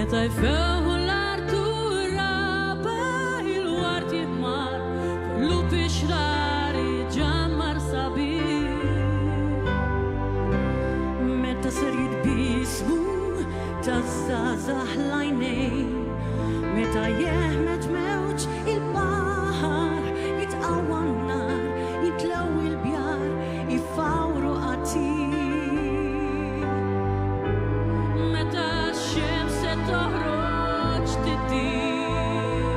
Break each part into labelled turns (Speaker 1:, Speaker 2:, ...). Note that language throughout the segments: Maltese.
Speaker 1: meta jfeħu l-artu raba il-wart jihmar lupi xrari ġammar sabiħ meta ser jitbismu taż-żgħażagħ l-għajnejn meta jeħmet mewġ il-baħar jitqawwa n-nar jitlew il-bjar jifawru qatir meta x-xemx se toħroġ tittir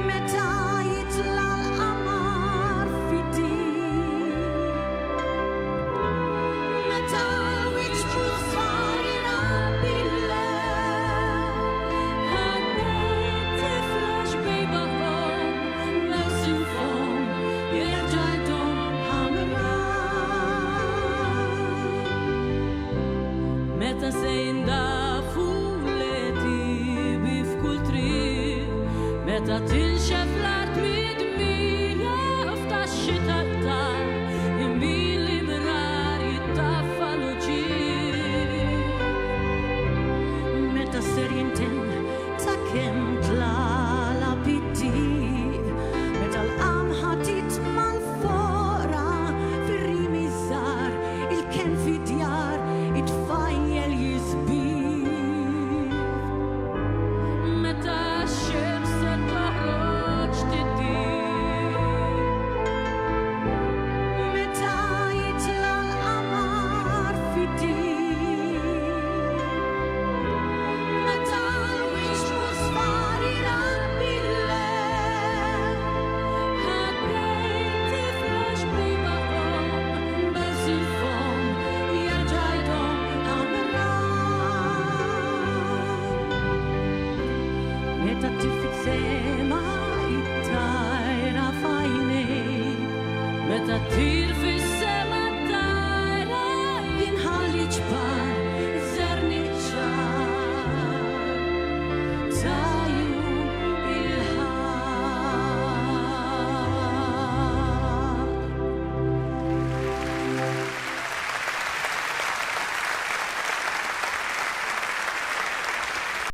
Speaker 1: meta jitla l-qamar fid-dir meta l-wiċċ sar jirabbi l-lew ħaddejt tifla xbejba fom nefsi fom jerġa' jdum ħamra meta se jindafu l-etibi f'kull triq meta tinxef